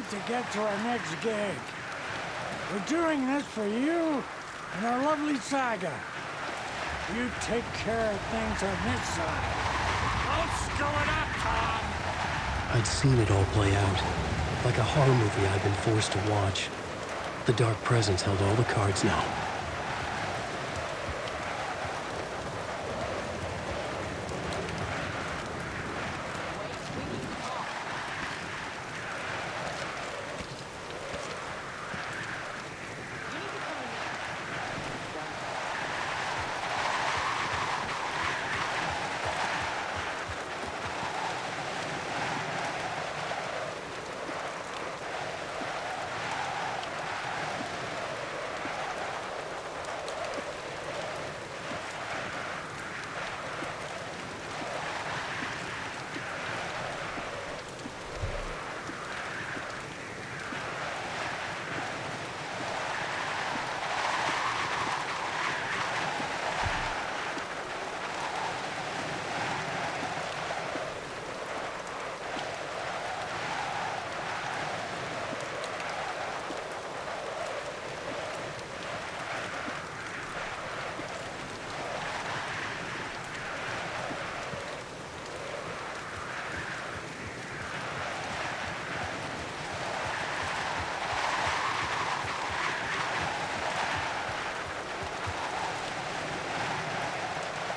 wait to get to our next gig. We're doing this for you and our lovely saga. You take care of things on this side. Don't screw it up, Tom! I'd seen it all play out. Like a horror movie I'd been forced to watch. The Dark Presence held all the cards now.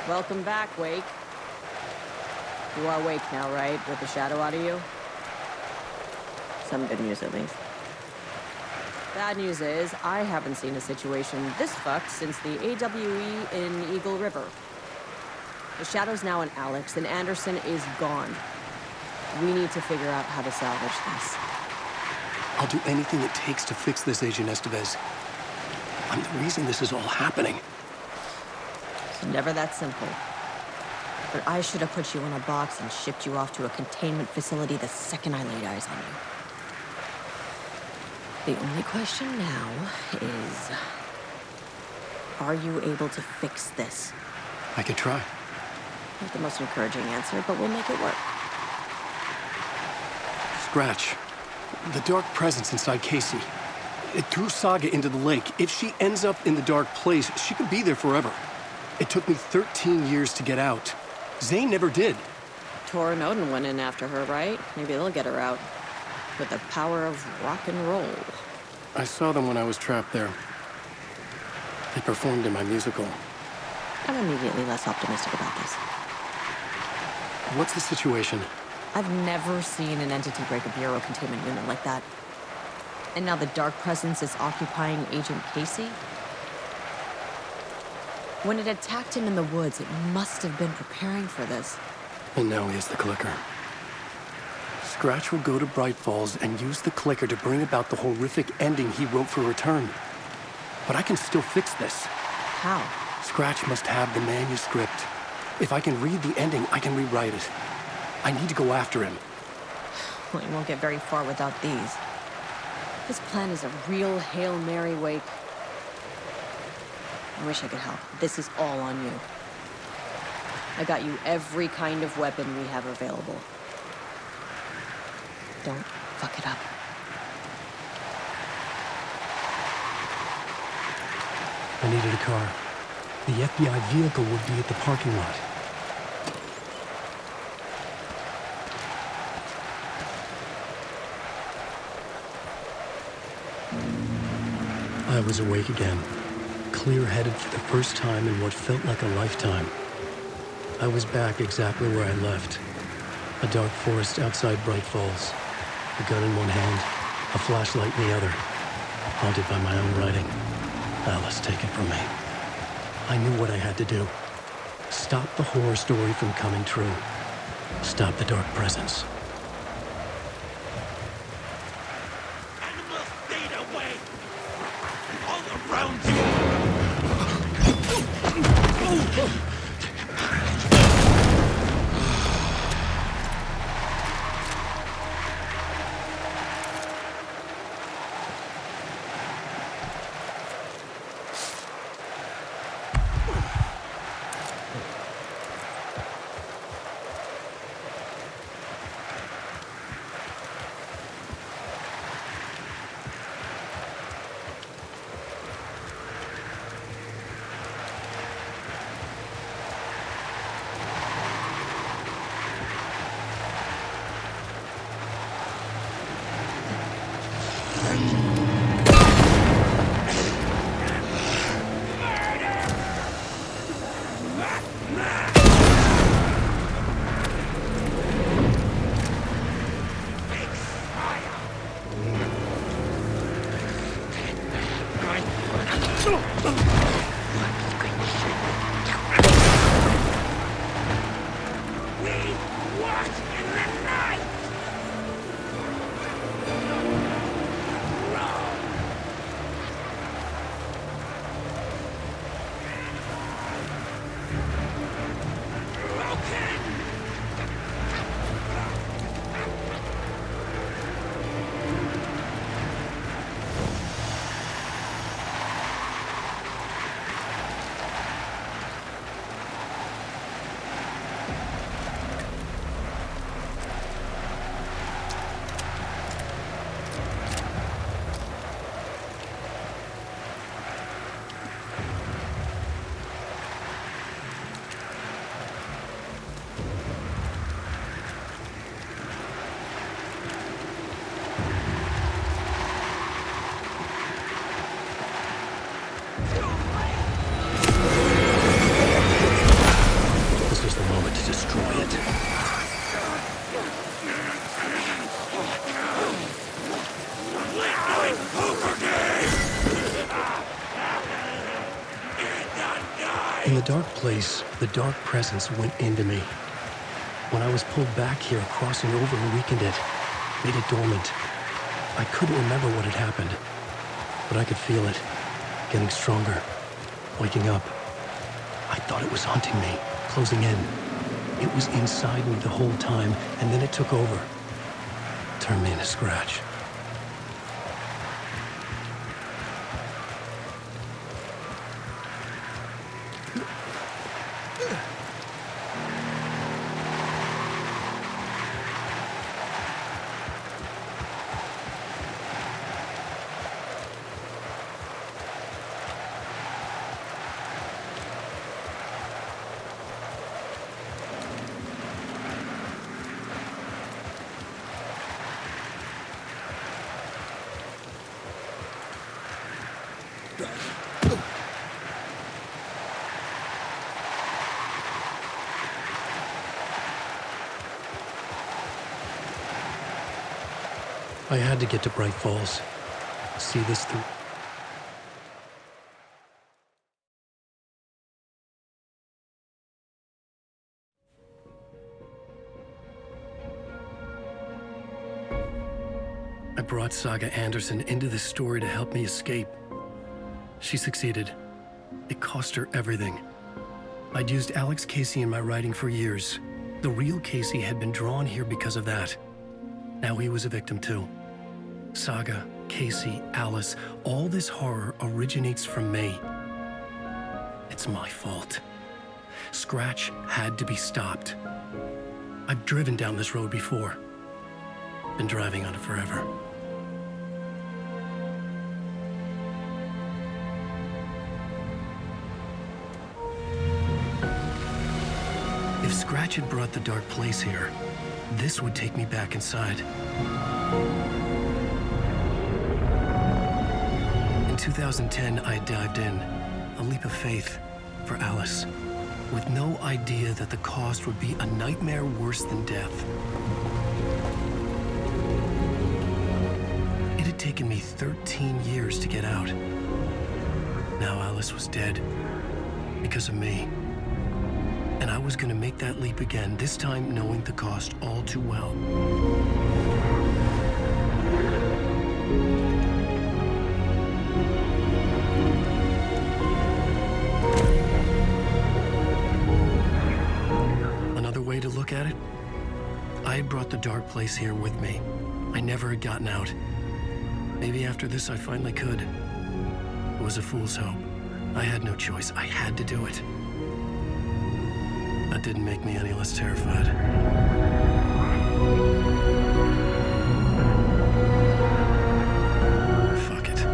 Welcome back, Wake. You are awake now, right? With the shadow out of you? Some good news, at least. Bad news is, I haven't seen a situation this fucked since the AWE in Eagle River. The shadow's now in Alex, and Anderson is gone. We need to figure out how to salvage this. I'll do anything it takes to fix this, Agent Estevez. I'm the reason this is all happening. It's never that simple. But I should have put you in a box and shipped you off to a containment facility the second I laid eyes on you. The only question now is... are you able to fix this? I could try. Not the most encouraging answer, but we'll make it work. Scratch. The Dark Presence inside Casey. It threw Saga into the lake. If she ends up in the Dark Place, she could be there forever. It took me 13 years to get out. Zane never did. Tor and Odin went in after her, right? Maybe they'll get her out. With the power of rock and roll. I saw them when I was trapped there. They performed in my musical. I'm immediately less optimistic about this. What's the situation? I've never seen an entity break a Bureau containment unit like that. And now the Dark Presence is occupying Agent Casey? When it attacked him in the woods, it must have been preparing for this. And now he has the clicker. Scratch will go to Bright Falls and use the clicker to bring about the horrific ending he wrote for Return. But I can still fix this. How? Scratch must have the manuscript. If I can read the ending, I can rewrite it. I need to go after him. Well, you won't get very far without these. This plan is a real Hail Mary, Wake. I wish I could help. This is all on you. I got you every kind of weapon we have available. Don't fuck it up. I needed a car. The FBI vehicle would be at the parking lot. I was awake again, clear-headed for the first time in what felt like a lifetime. I was back exactly where I left. A dark forest outside Bright Falls. A gun in one hand, a flashlight in the other. Haunted by my own writing. Alice, take it from me. I knew what I had to do. Stop the horror story from coming true. Stop the Dark Presence. Animals stayed away! All around you! back in the night! Okay! This was the moment to destroy it. Late-night poker game! In the dark place, the dark presence went into me. When I was pulled back here, crossing over and weakened it, made it dormant. I couldn't remember what had happened, but I could feel it, getting stronger, waking up. I thought it was hunting me, closing in. It was inside me the whole time, and then it took over. Turned me into Scratch. I had to get to Bright Falls. See this through. I brought Saga Anderson into this story to help me escape. She succeeded. It cost her everything. I'd used Alex Casey in my writing for years. The real Casey had been drawn here because of that. Now he was a victim too. Saga, Casey, Alice, all this horror originates from me. It's my fault. Scratch had to be stopped. I've driven down this road before. Been driving on it forever. If Scratch had brought the dark place here, this would take me back inside. In 2010, I dived in, a leap of faith for Alice, with no idea that the cost would be a nightmare worse than death. It had taken me 13 years to get out. Now Alice was dead, because of me. And I was gonna make that leap again, this time knowing the cost all too well. Another way to look at it, I had brought the dark place here with me. I never had gotten out. Maybe after this I finally could. It was a fool's hope. I had no choice. I had to do it. That didn't make me any less terrified. Fuck it.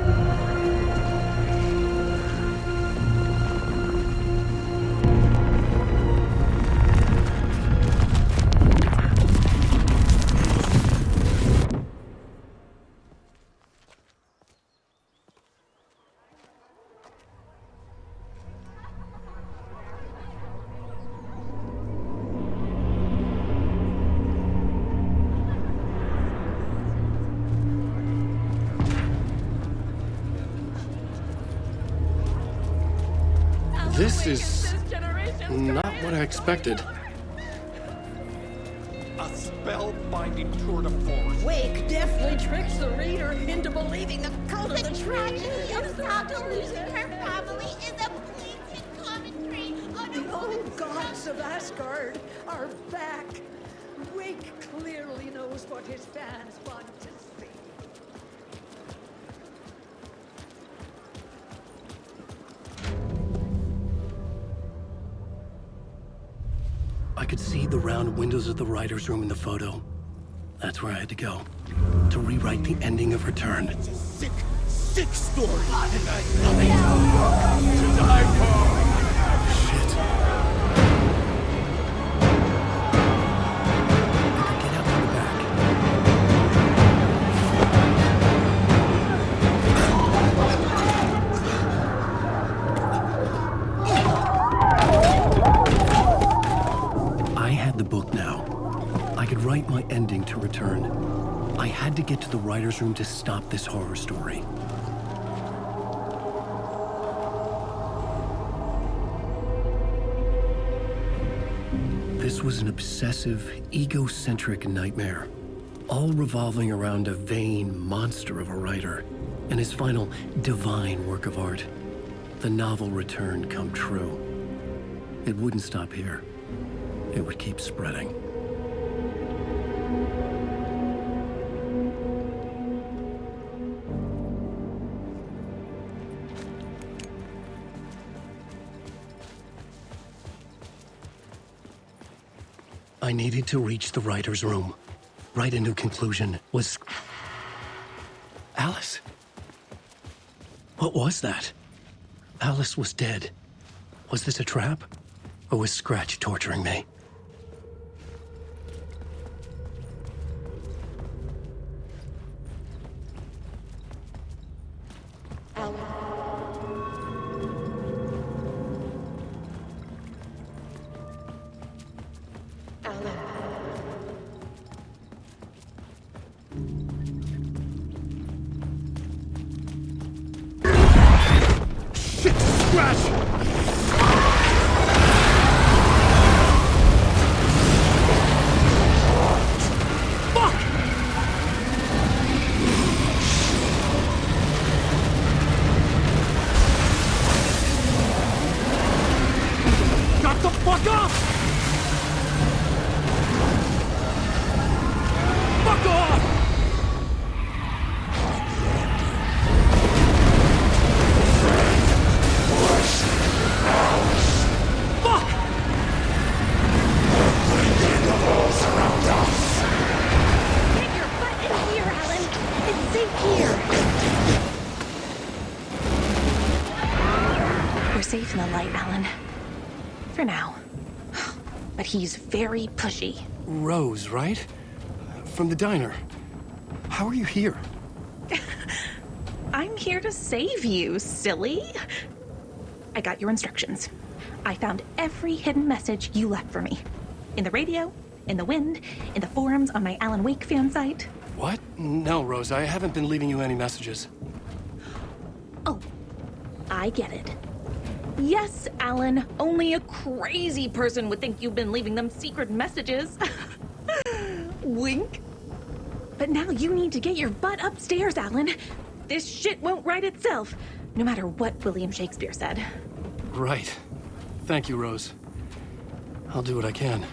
This is not what I expected. A spellbinding tour de force. Wake deftly tricks the reader into believing the cult of The the tragedy tree of is Saga losing her family is a poignant commentary on a The old woman's gods of Asgard are back. Wake clearly knows what his fans want to see. I could see the round windows of the writer's room in the photo. That's where I had to go, to rewrite the ending of Return. It's a sick, sick story. And I nothing to die for. Shit. I could get out from the back. I had the book now. I could write my ending to Return. I had to get to the writer's room to stop this horror story. This was an obsessive, egocentric nightmare, all revolving around a vain monster of a writer and his final divine work of art, the novel Return come true. It wouldn't stop here. It would keep spreading. I needed to reach the writer's room. Right into conclusion was... Alice. What was that? Alice was dead. Was this a trap? Or was Scratch torturing me? Shit, Scratch! Got the fuck up! Fuck off! Fuck! Get your butt in here, Alan. It's safe here. We're safe in the light, Alan. For now. But he's very pushy. Rose, right? From the diner. How are you here? I'm here to save you, silly. I got your instructions. I found every hidden message you left for me. In the radio, in the wind, in the forums on my Alan Wake fan site. What? No, Rose, I haven't been leaving you any messages. Oh, I get it. Yes, Alan, only a crazy person would think you've been leaving them secret messages. Wink. But now you need to get your butt upstairs, Alan. This shit won't right itself, no matter what William Shakespeare said. Right. Thank you, Rose. I'll do what I can.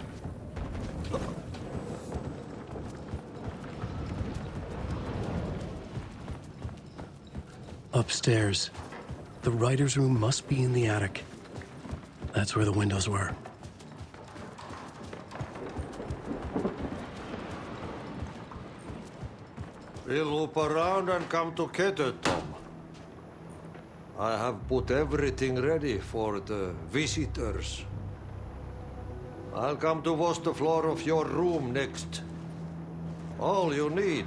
Upstairs. The writer's room must be in the attic. That's where the windows were. We'll loop around and come together, Tom. I have put everything ready for the visitors. I'll come to wash the floor of your room next. All you need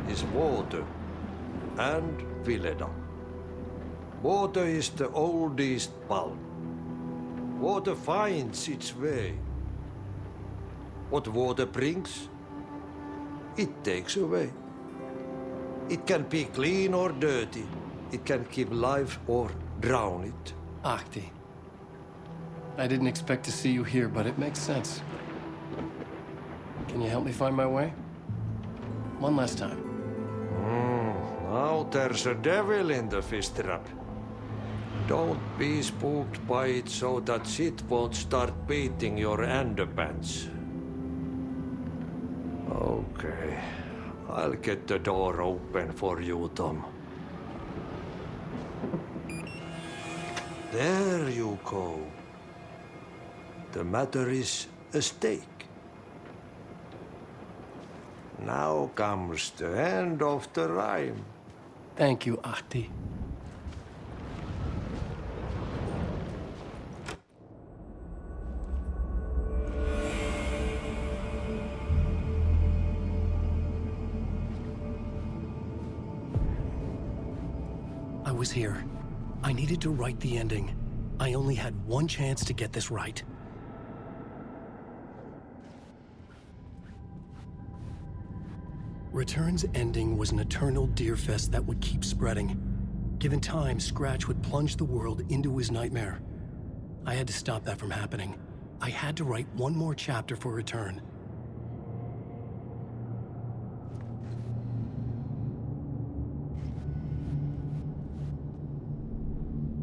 is water and Vileda. Water is the oldest bulb. Water finds its way. What water brings, it takes away. It can be clean or dirty. It can keep life or drown it. Ahti. I didn't expect to see you here, but it makes sense. Can you help me find my way? One last time. Now there's a devil in the fish trap. Don't be spooked by it so that shit won't start beating your underpants. Okay, I'll get the door open for you, Tom. There you go. The matter is a stake. Now comes the end of the rhyme. Thank you, Ahti. I was here. I needed to write the ending. I only had one chance to get this right. Return's ending was an eternal deerfest that would keep spreading. Given time, Scratch would plunge the world into his nightmare. I had to stop that from happening. I had to write one more chapter for Return.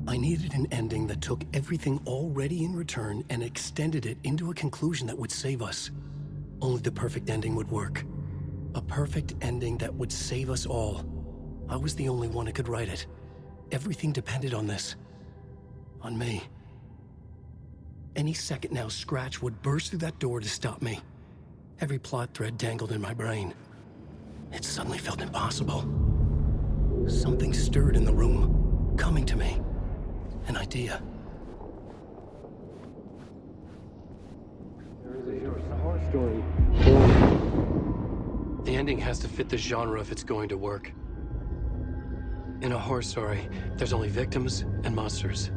I needed an ending that took everything already in Return and extended it into a conclusion that would save us. Only the perfect ending would work. A perfect ending that would save us all. I was the only one who could write it. Everything depended on this. On me. Any second now, Scratch would burst through that door to stop me. Every plot thread dangled in my brain. It suddenly felt impossible. Something stirred in the room, coming to me. An idea. It's a horror story. The ending has to fit the genre if it's going to work. In a horror story, there's only victims and monsters.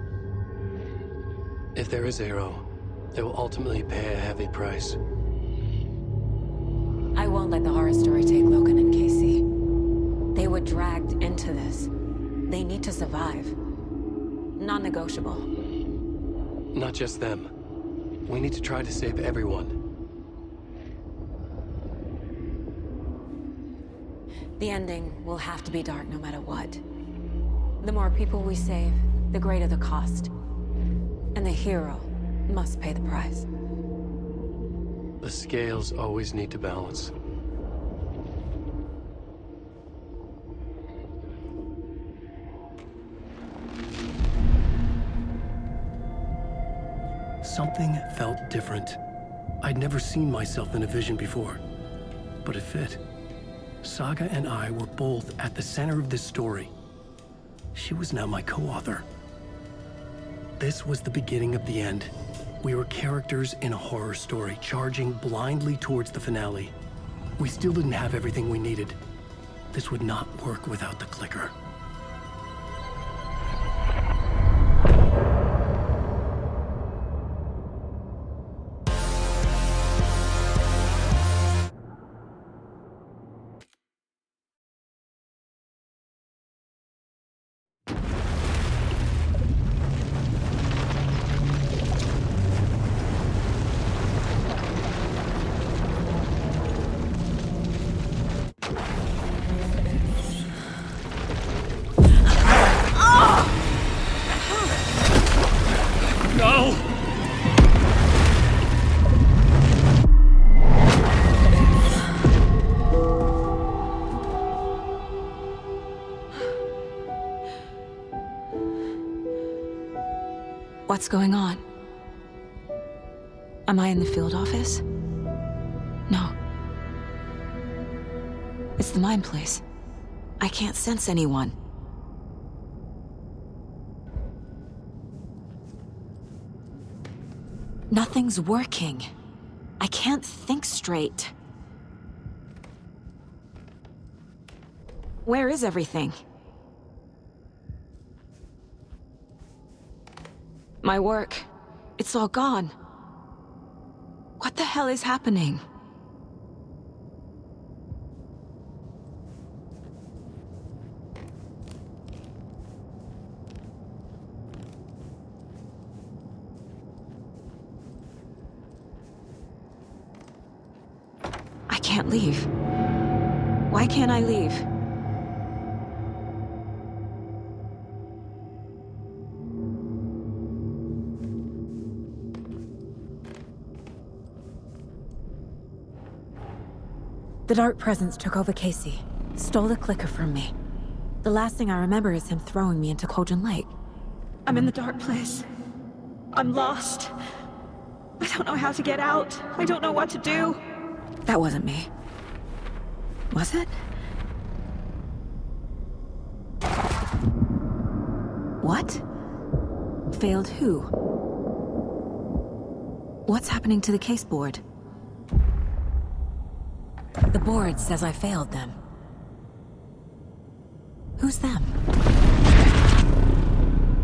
If there is a hero, they will ultimately pay a heavy price. I won't let the horror story take Logan and Casey. They were dragged into this. They need to survive. Non-negotiable. Not just them. We need to try to save everyone. The ending will have to be dark no matter what. The more people we save, the greater the cost. And the hero must pay the price. The scales always need to balance. Something felt different. I'd never seen myself in a vision before, but it fit. Saga and I were both at the center of this story. She was now my co-author. This was the beginning of the end. We were characters in a horror story, charging blindly towards the finale. We still didn't have everything we needed. This would not work without the clicker. What's going on? Am I in the field office? No. It's the mine place. I can't sense anyone. Nothing's working. I can't think straight. Where is everything? My work, it's all gone. What the hell is happening? can't leave. Why can't I leave? The Dark Presence took over Casey, stole the clicker from me. The last thing I remember is him throwing me into Cauldron Lake. I'm in the dark place. I'm lost. I don't know how to get out. I don't know what to do. That wasn't me. Was it? What? Failed who? What's happening to the case board? The board says I failed them. Who's them?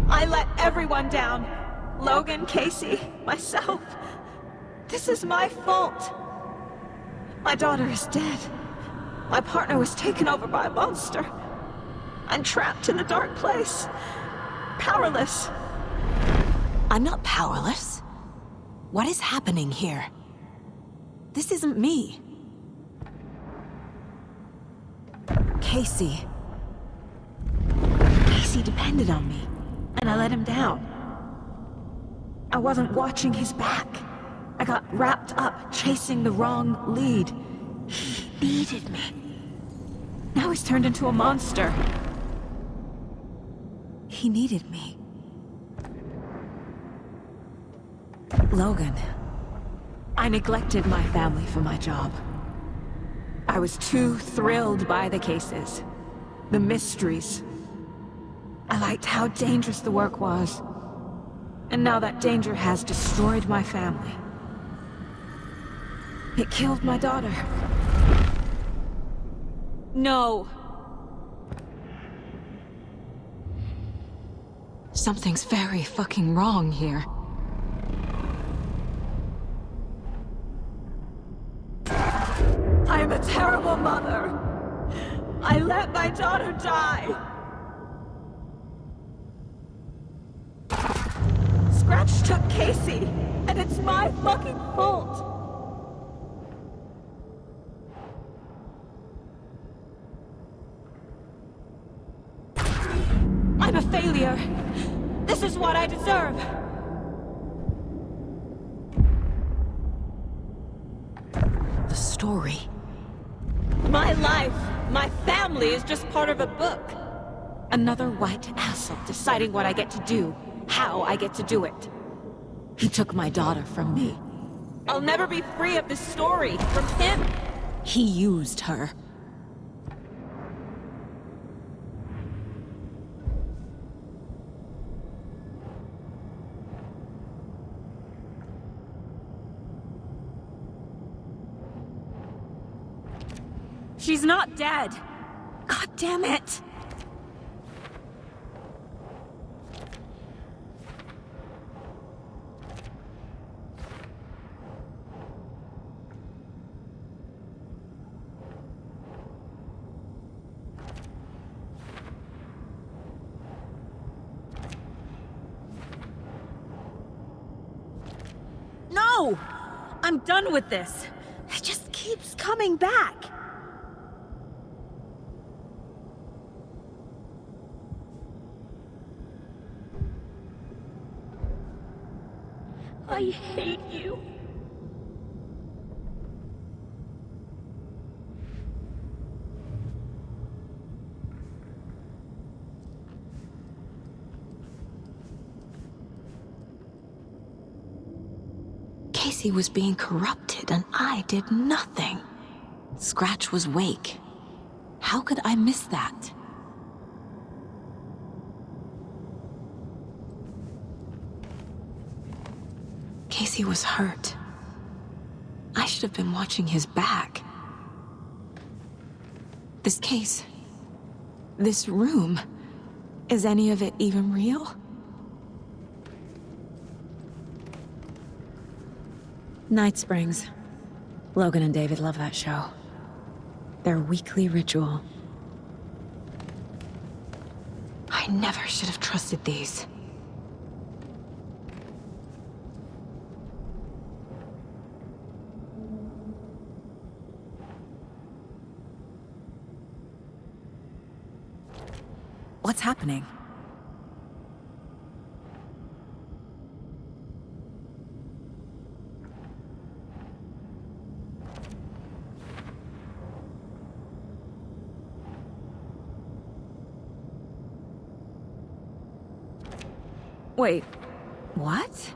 I let everyone down. Logan, Casey, myself. This is my fault. My daughter is dead. My partner was taken over by a monster. I'm trapped in the dark place. Powerless. I'm not powerless. What is happening here? This isn't me. Casey. Casey depended on me, and I let him down. I wasn't watching his back. I got wrapped up chasing the wrong lead. He needed me. Now he's turned into a monster. He needed me. Logan. I neglected my family for my job. I was too thrilled by the cases, the mysteries. I liked how dangerous the work was. And now that danger has destroyed my family. It killed my daughter. No. Something's very fucking wrong here. I am a terrible mother. I let my daughter die. Scratch took Casey, and it's my fucking fault. I'm a failure. This is what I deserve. The story. My life, my family is just part of a book. Another white asshole deciding what I get to do, how I get to do it. He took my daughter from me. I'll never be free of this story from him. He used her. She's not dead. God damn it. No! I'm done with this. It just keeps coming back. I hate you. Casey was being corrupted, and I did nothing. Scratch was Wake. How could I miss that? Casey was hurt. I should have been watching his back. This case, this room, is any of it even real? Night Springs. Logan and David love that show. Their weekly ritual. I never should have trusted these. What's happening? Wait, what?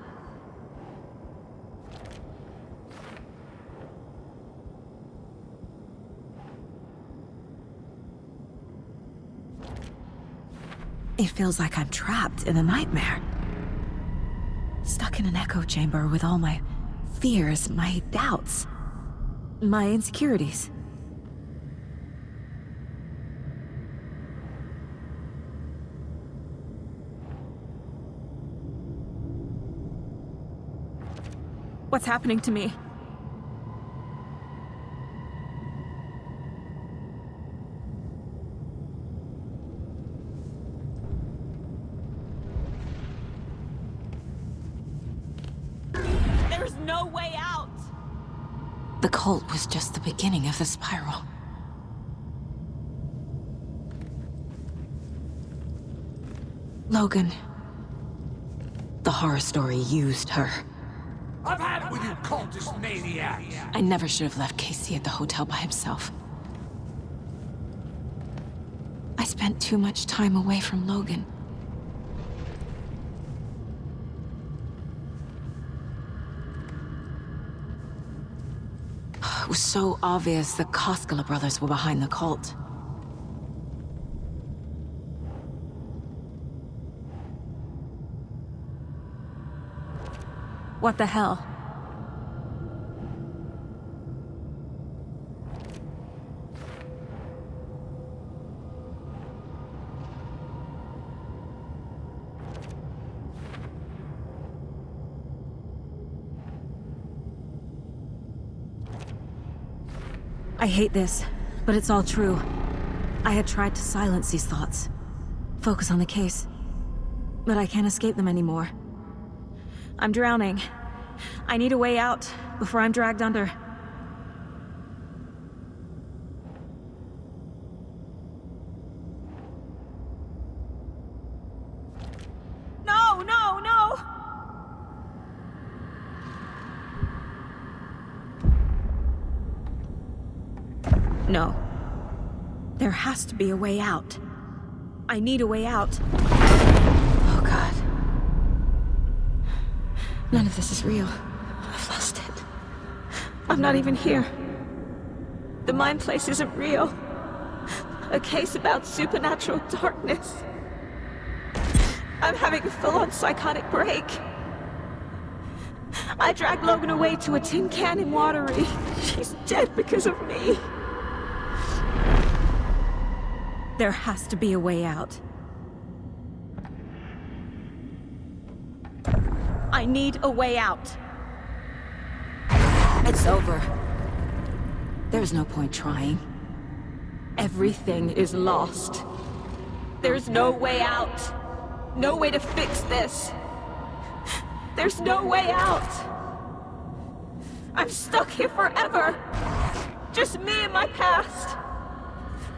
It feels like I'm trapped in a nightmare. Stuck in an echo chamber with all my fears, my doubts, my insecurities. What's happening to me? There's no way out! The cult was just the beginning of the spiral. Logan. The horror story used her. I've had it with you cultist maniacs! I never should have left Casey at the hotel by himself. I spent too much time away from Logan. It was so obvious the Koskela brothers were behind the cult. What the hell? I hate this, but it's all true. I had tried to silence these thoughts, focus on the case, but I can't escape them anymore. I'm drowning. I need a way out before I'm dragged under. No, no, no! No. There has to be a way out. I need a way out. Oh, God. None of this is real. I've lost it. I'm not even here. The mind place isn't real. A case about supernatural darkness. I'm having a full-on psychotic break. I dragged Logan away to a tin can in Watery. She's dead because of me. There has to be a way out. I need a way out. It's over. There's no point trying. Everything is lost. There's no way out. No way to fix this. There's no way out. I'm stuck here forever. Just me and my past.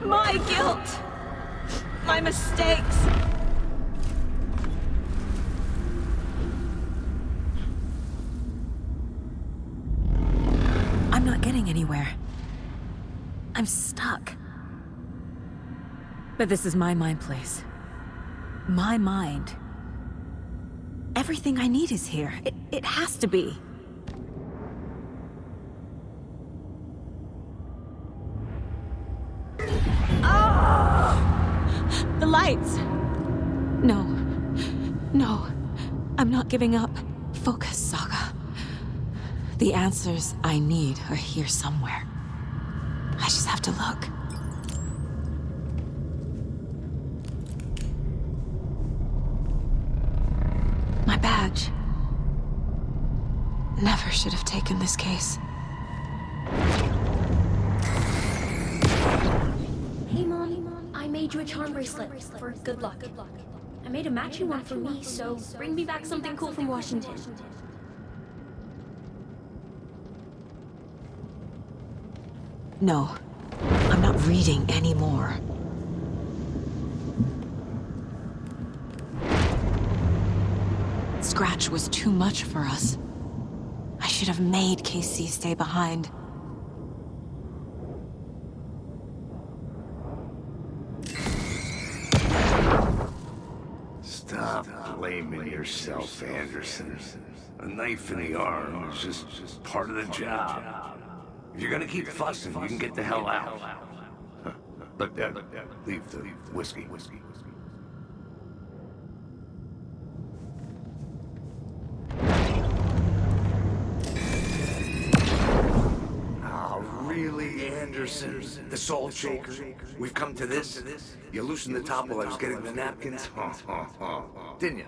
My guilt. My mistakes. I'm not getting anywhere. I'm stuck. But this is my mind place. My mind. Everything I need is here. It has to be. The lights! No. No. I'm not giving up. Focus, Saga. The answers I need are here somewhere. I just have to look. My badge. Never should have taken this case. Hey, Mom. I made you a charm bracelet for good luck. I made a matching one for me, so bring me back something cool from Washington. No. I'm not reading anymore. Scratch was too much for us. I should have made KC stay behind. Stop blaming yourself, Anderson. A knife in the arm is just part of the job. If you're gonna keep fussing, you can get the hell out. But leave the whiskey. Oh, really, Anderson? The salt shaker? We've come to this? You loosened the top while I was getting the napkins? Didn't you?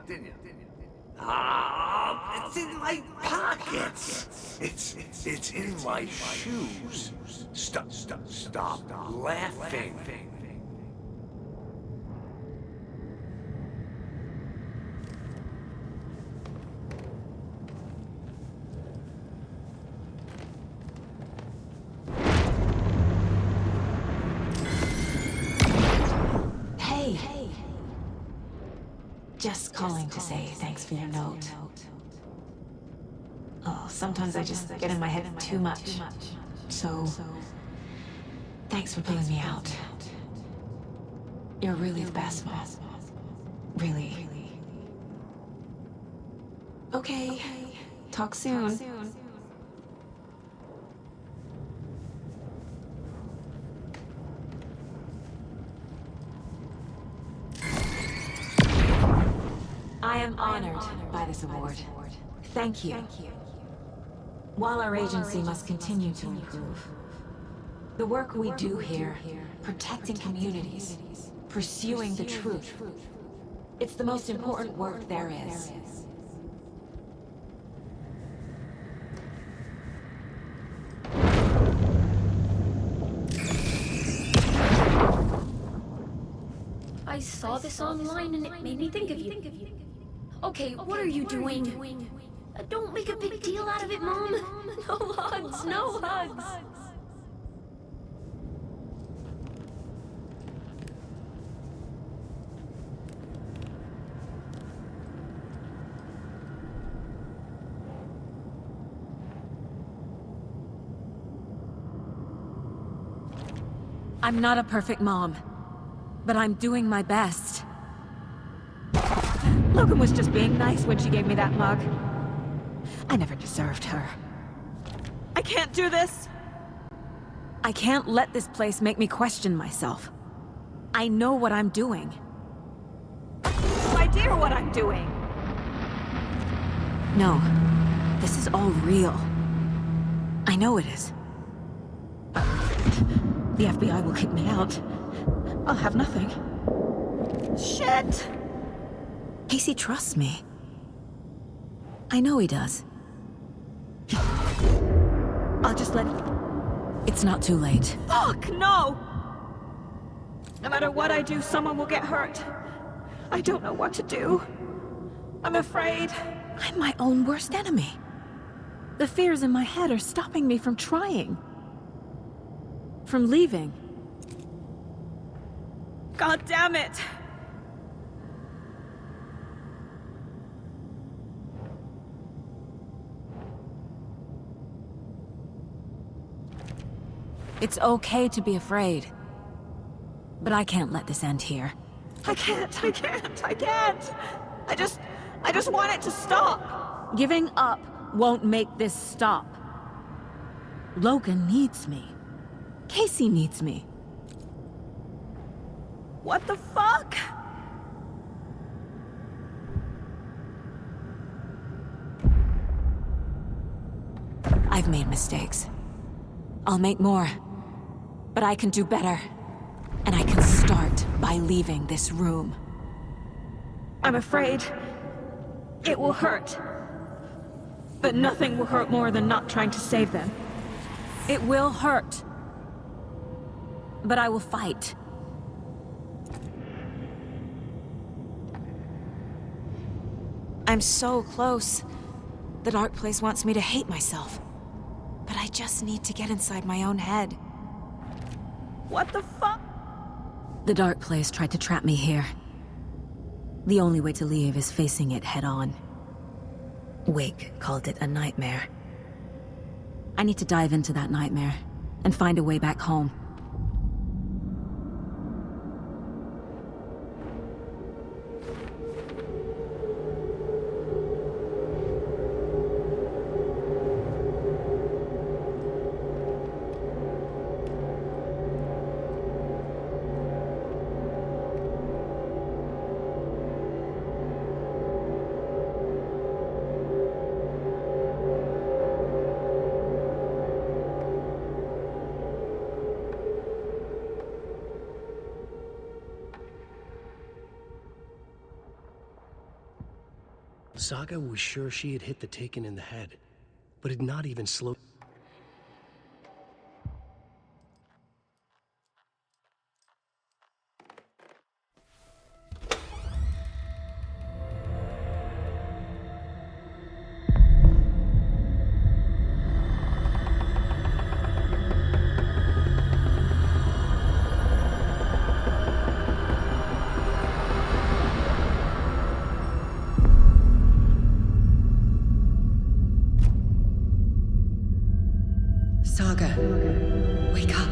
Ah, it's in my pockets. It's in my shoes. Stop laughing. Hey. Just calling to say thanks for your note. Oh, sometimes I just get in my head too much. So, thanks for pulling me out. You're really the best, Mom. Really. Okay. Talk soon. I am honored by this award. Thank you. While our agency must continue to improve, the work we do here, protecting communities, pursuing the truth, it's the most important work there is. I saw this online and it made me think of you. Okay, what are you doing? Don't make a big deal out of it, Mom. No hugs, no hugs. I'm not a perfect mom, but I'm doing my best. Logan was just being nice when she gave me that mug. I never deserved her. I can't do this! I can't let this place make me question myself. I know what I'm doing. No idea what I'm doing! No, this is all real. I know it is. The FBI will kick me out. I'll have nothing. Shit! Casey trusts me. I know he does. I'll just let... It's not too late. Fuck, no! No matter what I do, someone will get hurt. I don't know what to do. I'm afraid. I'm my own worst enemy. The fears in my head are stopping me from trying. From leaving. God damn it! It's okay to be afraid. But I can't let this end here. I can't. I just want it to stop. Giving up won't make this stop. Logan needs me. Casey needs me. What the fuck? I've made mistakes. I'll make more. But I can do better. And I can start by leaving this room. I'm afraid it will hurt. But nothing will hurt more than not trying to save them. It will hurt. But I will fight. I'm so close. The dark place wants me to hate myself. But I just need to get inside my own head. What the fuck? The dark place tried to trap me here. The only way to leave is facing it head on. Wake called it a nightmare. I need to dive into that nightmare and find a way back home. Saga was sure she had hit the Taken in the head, but had not even slowed. Saga, wake up.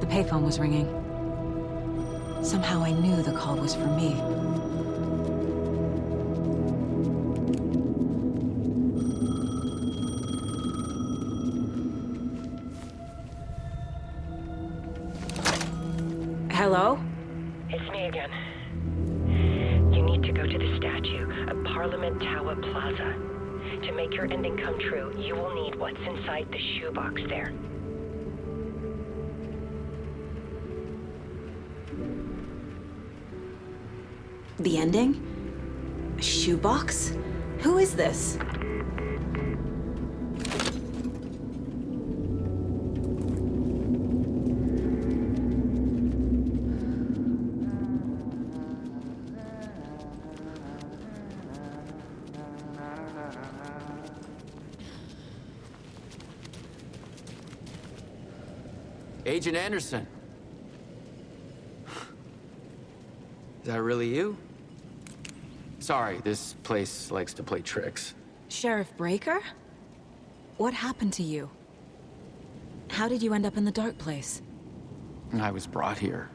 The payphone was ringing. Somehow I knew the call was for me. Hello? It's me again. You need to go to the statue at Parliament Tower Plaza. To make your ending come true, you will need what's inside the shoebox there. The ending? A shoebox? Who is this? Agent Anderson. Is that really you? Sorry, this place likes to play tricks. Sheriff Breaker? What happened to you? How did you end up in the dark place? I was brought here.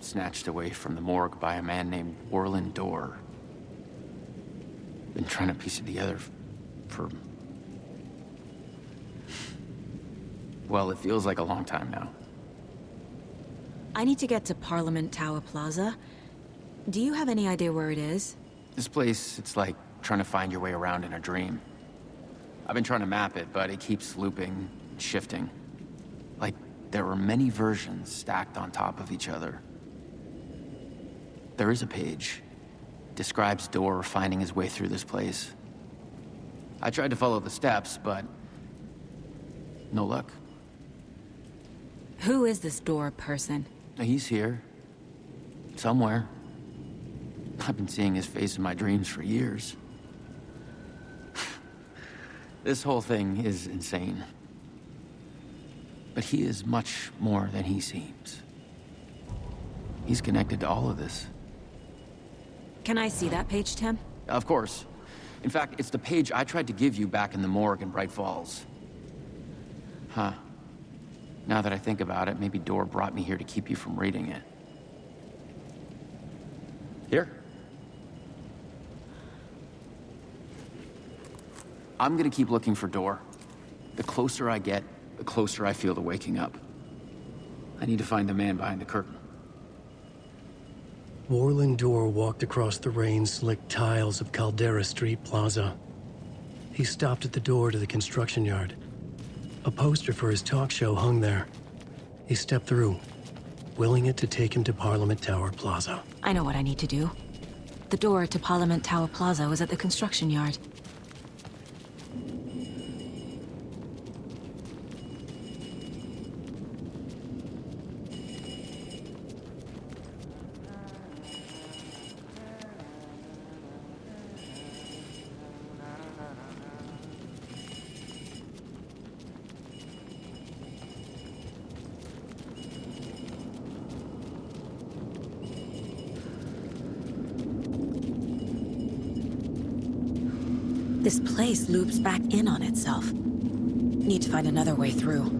Snatched away from the morgue by a man named Warlin Dorr. Been trying to piece it together for... Well, it feels like a long time now. I need to get to Parliament Tower Plaza. Do you have any idea where it is? This place, it's like trying to find your way around in a dream. I've been trying to map it, but it keeps looping, shifting. Like there were many versions stacked on top of each other. There is a page. Describes Dorr finding his way through this place. I tried to follow the steps, but no luck. Who is this Dorr person? He's here. Somewhere. I've been seeing his face in my dreams for years. This whole thing is insane. But he is much more than he seems. He's connected to all of this. Can I see that page, Tim? Of course. In fact, it's the page I tried to give you back in the morgue in Bright Falls. Huh. Now that I think about it, maybe Dorr brought me here to keep you from reading it. Here. I'm gonna keep looking for Dorr. The closer I get, the closer I feel to waking up. I need to find the man behind the curtain. Warlin Dorr walked across the rain-slicked tiles of Caldera Street Plaza. He stopped at the door to the construction yard. A poster for his talk show hung there. He stepped through, willing it to take him to Parliament Tower Plaza. I know what I need to do. The door to Parliament Tower Plaza was at the construction yard. This place loops back in on itself. Need to find another way through.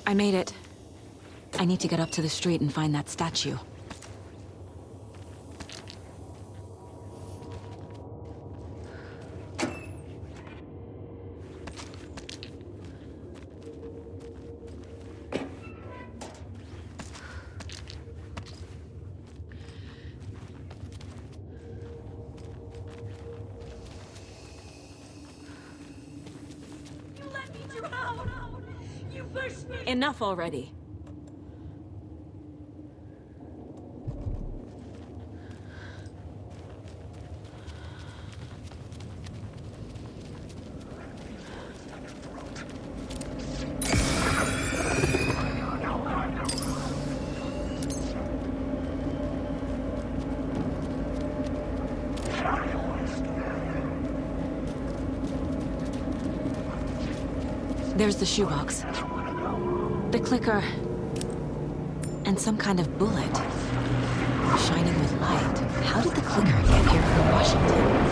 I made it. I need to get up to the street and find that statue. Enough already. There's the shoebox. The clicker. And some kind of bullet. Shining with light. How did the clicker get here from Washington?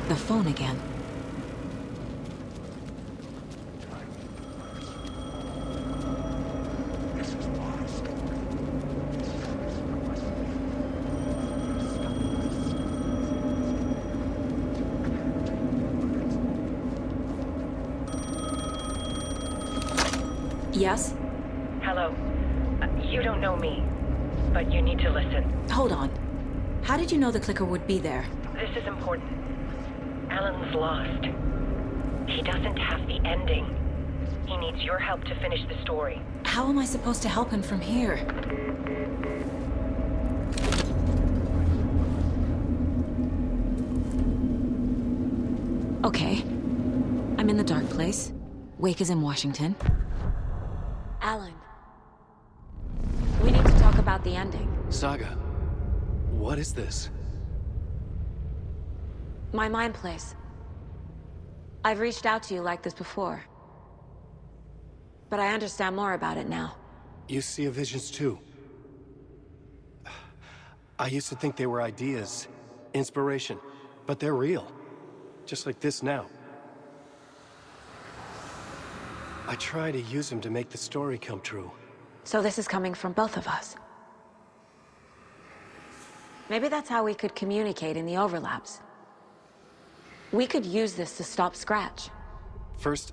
The phone again. Yes? Hello. You don't know me, but you need to listen. Hold on. How did you know the clicker would be there? This is important. Alan's lost. He doesn't have the ending. He needs your help to finish the story. How am I supposed to help him from here? Okay. I'm in the dark place. Wake is in Washington. Alan. We need to talk about the ending. Saga, what is this? My mind place. I've reached out to you like this before. But I understand more about it now. You see visions too. I used to think they were ideas, inspiration, but they're real. Just like this now. I try to use them to make the story come true. So this is coming from both of us. Maybe that's how we could communicate in the overlaps. We could use this to stop Scratch. First,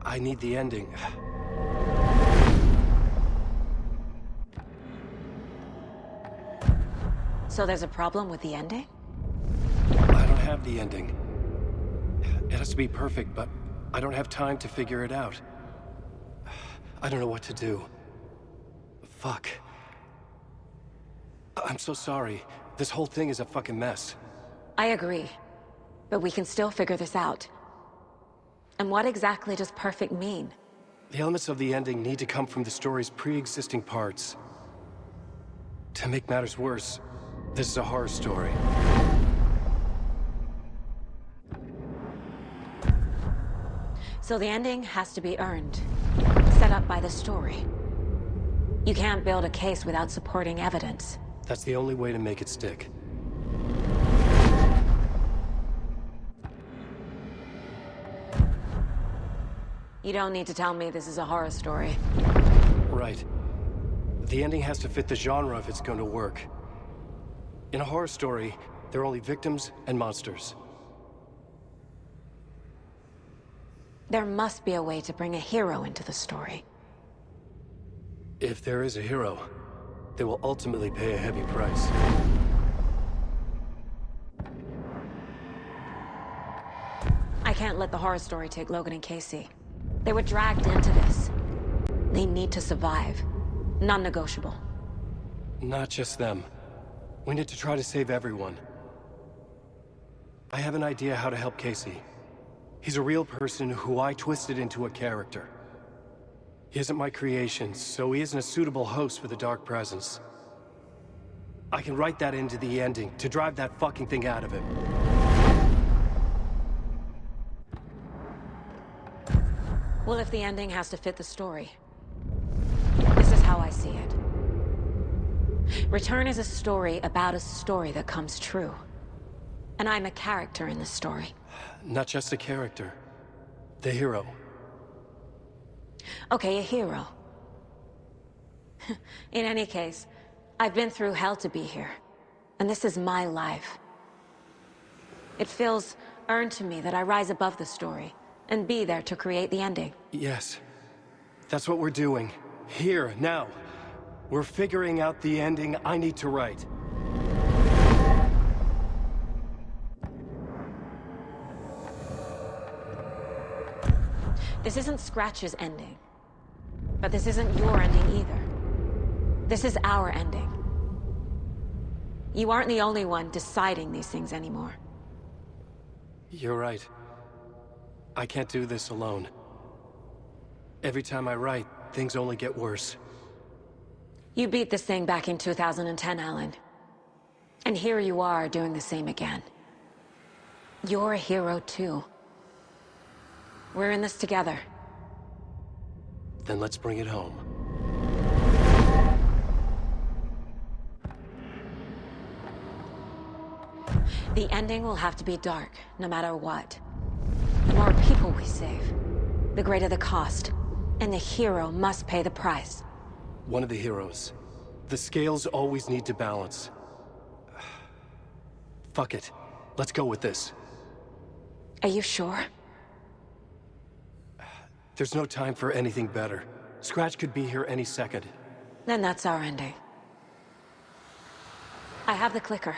I need the ending. So there's a problem with the ending? I don't have the ending. It has to be perfect, but I don't have time to figure it out. I don't know what to do. Fuck. I'm so sorry. This whole thing is a fucking mess. I agree. But we can still figure this out. And what exactly does perfect mean? The elements of the ending need to come from the story's pre-existing parts. To make matters worse, this is a horror story. So the ending has to be earned, set up by the story. You can't build a case without supporting evidence. That's the only way to make it stick. You don't need to tell me this is a horror story. Right. The ending has to fit the genre if it's going to work. In a horror story, there are only victims and monsters. There must be a way to bring a hero into the story. If there is a hero, they will ultimately pay a heavy price. I can't let the horror story take Logan and Casey. They were dragged into this. They need to survive. Non-negotiable. Not just them. We need to try to save everyone. I have an idea how to help Casey. He's a real person who I twisted into a character. He isn't my creation, so he isn't a suitable host for the Dark Presence. I can write that into the ending to drive that fucking thing out of him. Well, if the ending has to fit the story, this is how I see it. Return is a story about a story that comes true. And I'm a character in this story. Not just a character. The hero. Okay, a hero. In any case, I've been through hell to be here. And this is my life. It feels earned to me that I rise above the story and be there to create the ending. Yes. That's what we're doing. Here, now. We're figuring out the ending I need to write. This isn't Scratch's ending. But this isn't your ending either. This is our ending. You aren't the only one deciding these things anymore. You're right. I can't do this alone. Every time I write, things only get worse. You beat this thing back in 2010, Alan. And here you are doing the same again. You're a hero too. We're in this together. Then let's bring it home. The ending will have to be dark, no matter what. The more people we save, the greater the cost. And the hero must pay the price. One of the heroes. The scales always need to balance. Fuck it. Let's go with this. Are you sure? There's no time for anything better. Scratch could be here any second. Then that's our ending. I have the clicker.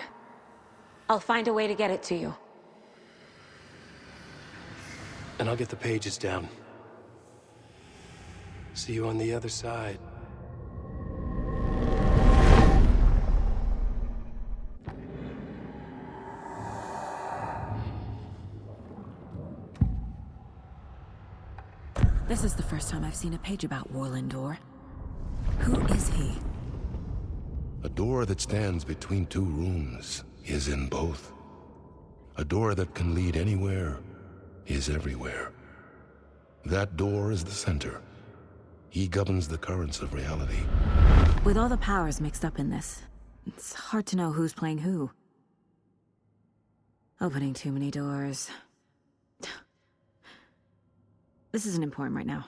I'll find a way to get it to you. And I'll get the pages down. See you on the other side. This is the first time I've seen a page about Warlindor. Who is he? A door that stands between two rooms is in both. A door that can lead anywhere is everywhere. That door is the center. He governs the currents of reality. With all the powers mixed up in this, it's hard to know who's playing who. Opening too many doors. This isn't important right now.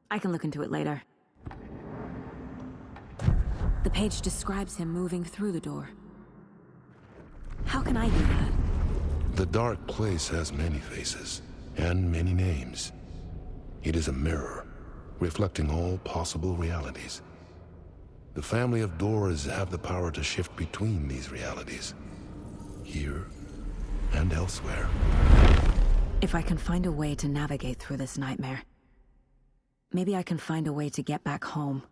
I can look into it later. The page describes him moving through the door. How can I do that? The dark place has many faces, and many names. It is a mirror, reflecting all possible realities. The family of Doors have the power to shift between these realities, here and elsewhere. If I can find a way to navigate through this nightmare, maybe I can find a way to get back home.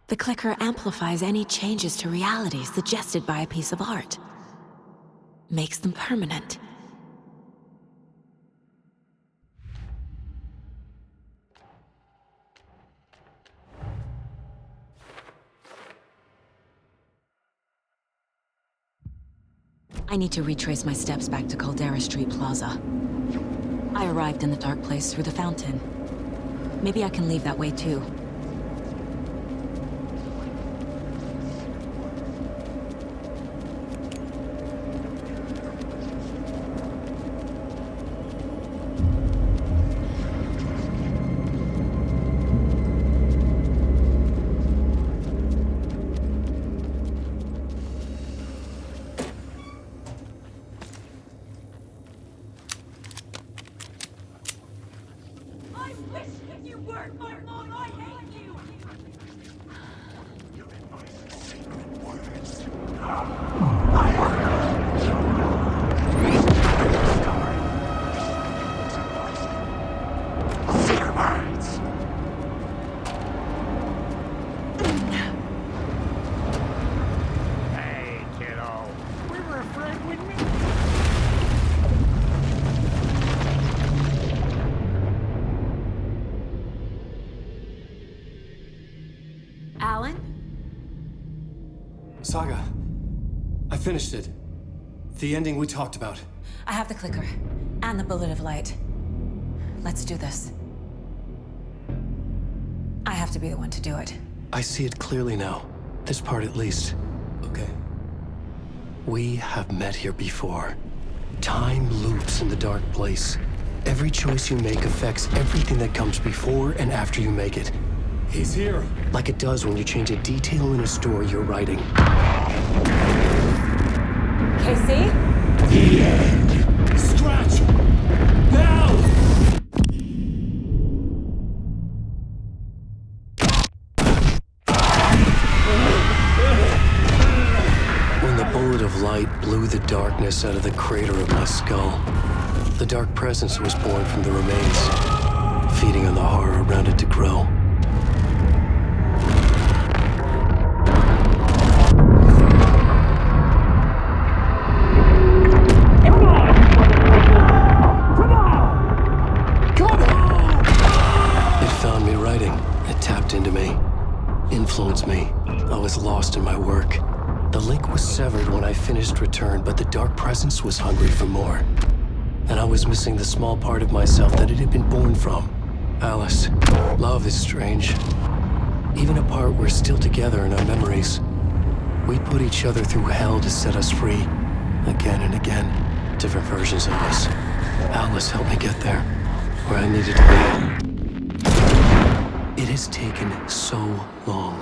The clicker amplifies any changes to reality suggested by a piece of art. Makes them permanent. I need to retrace my steps back to Caldera Street Plaza. I arrived in the dark place through the fountain. Maybe I can leave that way too. Saga, I finished it. The ending we talked about. I have the clicker, and the bullet of light. Let's do this. I have to be the one to do it. I see it clearly now. This part at least. Okay. We have met here before. Time loops in the dark place. Every choice you make affects everything that comes before and after you make it. He's here. Like it does when you change a detail in a story you're writing. Casey? The end. Scratch! Now! When the bullet of light blew the darkness out of the crater of my skull, the dark presence was born from the remains, feeding on the horror around it to grow. Into me, influenced me. I was lost in my work. The link was severed when I finished Return, but the dark presence was hungry for more. And I was missing the small part of myself that it had been born from. Alice, love is strange. Even apart, we're still together in our memories. We put each other through hell to set us free. Again and again, different versions of us. Alice helped me get there, where I needed to be. It has taken so long.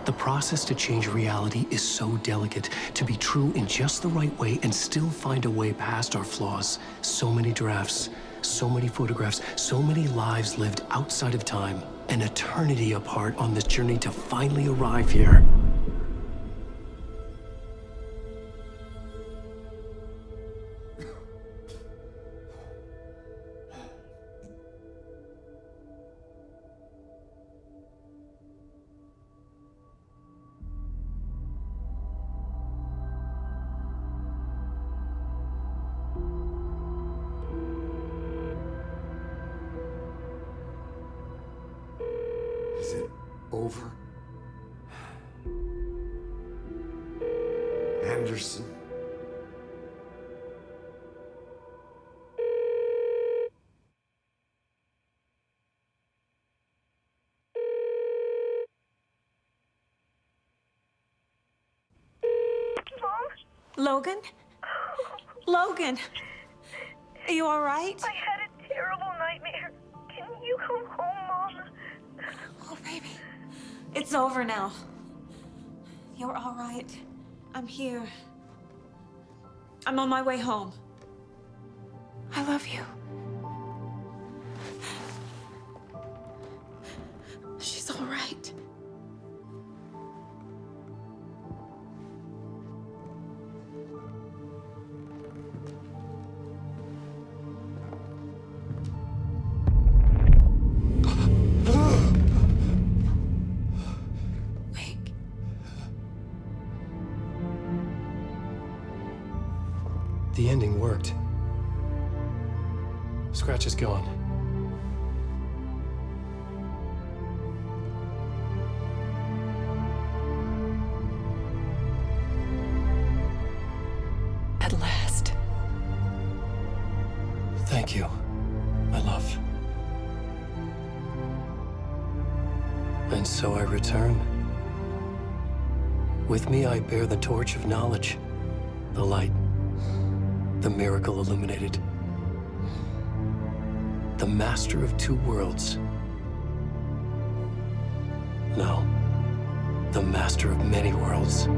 The process to change reality is so delicate, to be true in just the right way and still find a way past our flaws. So many drafts, so many photographs, so many lives lived outside of time, an eternity apart on this journey to finally arrive here. Is it over? Anderson? Logan? Logan! Are you all right? I had a terrible nightmare. Can you come home, Mom? Oh, baby. It's over now. You're all right. I'm here. I'm on my way home. I love you. She's all right. The ending worked. Scratch is gone. At last. Thank you, my love. And so I return. With me I bear the torch of knowledge, the light, the miracle illuminated, the master of two worlds. No, the master of many worlds.